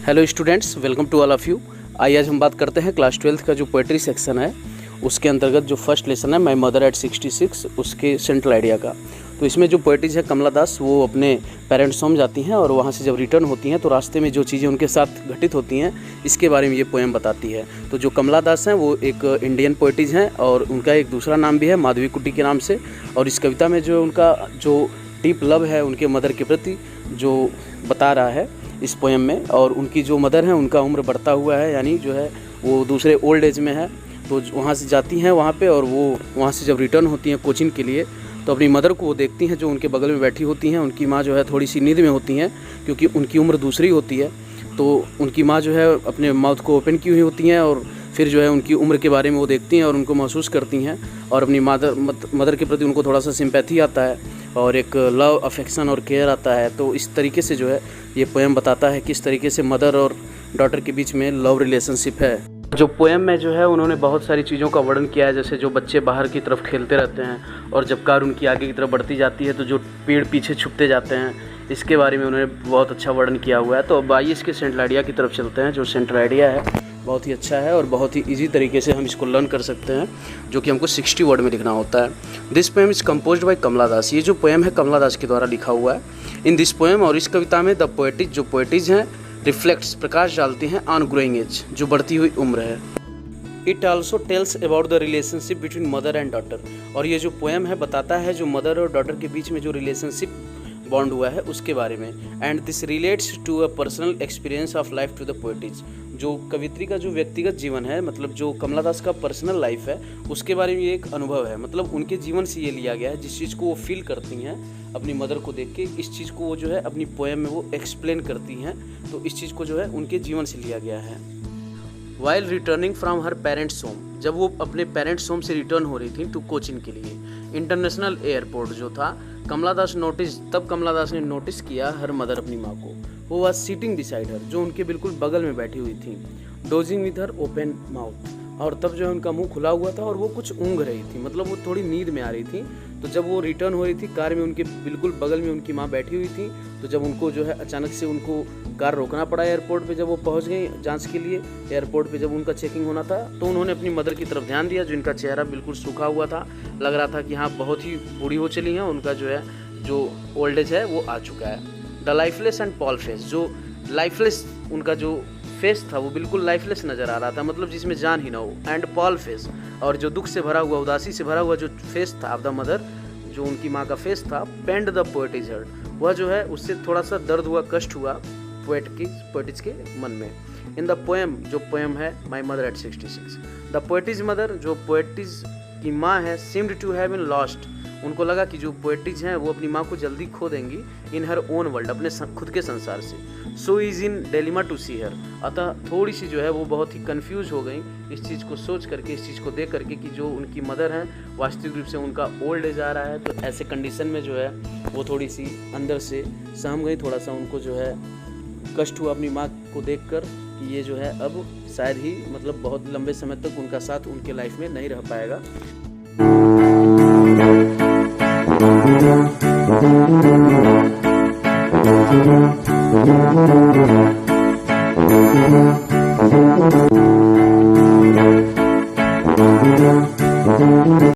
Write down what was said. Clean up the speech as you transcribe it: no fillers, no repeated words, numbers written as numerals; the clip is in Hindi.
Hello students, welcome to all of you. आइए आज हम बात करते हैं क्लास 12th का जो पोएट्री सेक्शन है उसके अंतर्गत जो फर्स्ट लेसन है माय मदर एट 66 उसके सेंट्रल आइडिया का। तो इसमें जो पोएट्रीज है कमला दास वो अपने पेरेंट्स होम जाती हैं और वहाँ से जब रिटर्न होती हैं तो रास्ते में जो चीज़ें उनके साथ घटित होती हैं इसके बारे में ये पोएम बताती है। तो जो कमला दास हैं वो एक इंडियन पोएट्रीज हैं और उनका एक दूसरा नाम भी है माधवी कुट्टी के नाम से। और इस कविता में जो उनका जो डीप लव है उनके मदर के प्रति जो बता रहा है इस पोएम में। और उनकी जो मदर हैं उनका उम्र बढ़ता हुआ है, यानी जो है वो दूसरे ओल्ड एज में है। तो वहाँ से जाती हैं वहाँ पे और वो वहाँ से जब रिटर्न होती हैं कोचिंग के लिए तो अपनी मदर को वो देखती हैं जो उनके बगल में बैठी होती हैं। उनकी माँ जो है थोड़ी सी नींद में होती हैं क्योंकि उनकी उम्र दूसरी होती है। तो उनकी माँ जो है अपने माउथ को ओपन की हुई होती हैं और फिर जो है उनकी उम्र के बारे में वो देखती हैं और उनको महसूस करती हैं और अपनी मदर के प्रति उनको थोड़ा सा सिंपैथी आता है और एक लव अफेक्शन और केयर आता है। तो इस तरीके से जो है ये पोएम बताता है किस तरीके से मदर और डॉटर के बीच में लव रिलेशनशिप है। जो पोएम में जो है उन्होंने बहुत सारी चीज़ों का वर्णन किया है, जैसे जो बच्चे बाहर की तरफ खेलते रहते हैं और जब कार उनकी आगे की तरफ बढ़ती जाती है तो जो पेड़ पीछे छुपते जाते हैं, इसके बारे में उन्होंने बहुत अच्छा वर्णन किया हुआ है। तो अब आइए इसके सेंट्रल आइडिया की तरफ चलते हैं। जो सेंट्रल आइडिया है बहुत ही अच्छा है और बहुत ही इजी तरीके से हम इसको लर्न कर सकते हैं, जो कि हमको 60 वर्ड में लिखना होता है। This poem is composed by Kamala Das. ये जो पोएम है कमला दास के द्वारा लिखा हुआ है। इन दिस पोएम और इस कविता में द पोएटिज जो पोएटिज हैं रिफ्लेक्ट्स प्रकाश डालते हैं ऑन ग्रोइंग एज जो बढ़ती हुई उम्र है। It also tells about the relationship between mother and daughter. और ये जो पोएम है बताता है जो मदर और डॉटर के बीच में जो रिलेशनशिप बॉन्ड हुआ है उसके बारे में। And this relates to a personal experience of life to the poetess. जो कवित्री का जो व्यक्तिगत जीवन है, मतलब जो कमला दास का पर्सनल लाइफ है उसके बारे में ये एक अनुभव है, मतलब उनके जीवन से ये लिया गया है। जिस चीज़ को वो फील करती हैं अपनी मदर को देख के, इस चीज़ को वो जो है अपनी पोएम में वो एक्सप्लेन करती हैं। तो इस चीज़ को जो है उनके जीवन से लिया गया है। While returning from her parents home, जब वो अपने पेरेंट्स होम से रिटर्न हो रही थी टू कोचिंग के लिए इंटरनेशनल एयरपोर्ट जो था, कमला दास ने नोटिस किया हर मदर अपनी माँ को। वो वाज सीटिंग डिसाइड हर, जो उनके बिल्कुल बगल में बैठी हुई थी, dosing with her open mouth. और तब जो है उनका मुंह खुला हुआ था और वो कुछ ऊँघ रही थी, मतलब वो थोड़ी नींद में आ रही थी। तो जब वो रिटर्न हो रही थी कार में उनके बिल्कुल बगल में उनकी माँ बैठी हुई थी। तो जब उनको जो है अचानक से उनको कार रोकना पड़ा एयरपोर्ट पे, जब वो पहुंच गई जांच के लिए एयरपोर्ट पे, जब उनका चेकिंग होना था तो उन्होंने अपनी मदर की तरफ ध्यान दिया, जो इनका चेहरा बिल्कुल सूखा हुआ था, लग रहा था कि हाँ बहुत ही बूढ़ी हो चली हैं, उनका जो है जो ओल्ड एज है वो आ चुका है। The lifeless and Paul face, जो लाइफलेस उनका जो फेस था वो बिल्कुल लाइफलेस नज़र आ रहा था, मतलब जिसमें जान ही ना हो। एंड पॉल फेस, और जो दुख से भरा हुआ उदासी से भरा हुआ जो फेस था ऑफ द मदर, जो उनकी माँ का फेस था, पेंड द पोएटिज हर्ट, वह जो है उससे थोड़ा सा दर्द हुआ, कष्ट हुआ पोएटिज के मन में। इन द पोएम, जो पोएम है my mother at 66, the poetess mother, जो पोएटिज की माँ है, seemed to have been lost, उनको लगा कि जो पोएटिज हैं वो अपनी माँ को जल्दी खो देंगी इन हर ओन वर्ल्ड, अपने खुद के संसार से। So is in dilemma to सी हर, अतः थोड़ी सी जो है वो बहुत ही कंफ्यूज हो गई इस चीज़ को सोच करके, इस चीज़ को देख करके कि जो उनकी मदर हैं वास्तविक रूप से उनका ओल्ड एज आ रहा है। तो ऐसे कंडीशन में जो है वो थोड़ी सी अंदर से सहम गई, थोड़ा सा उनको जो है कष्ट हुआ अपनी माँ को देखकर कि ये जो है अब शायद ही मतलब बहुत लंबे समय तक उनका साथ उनके लाइफ में नहीं रह पाएगा।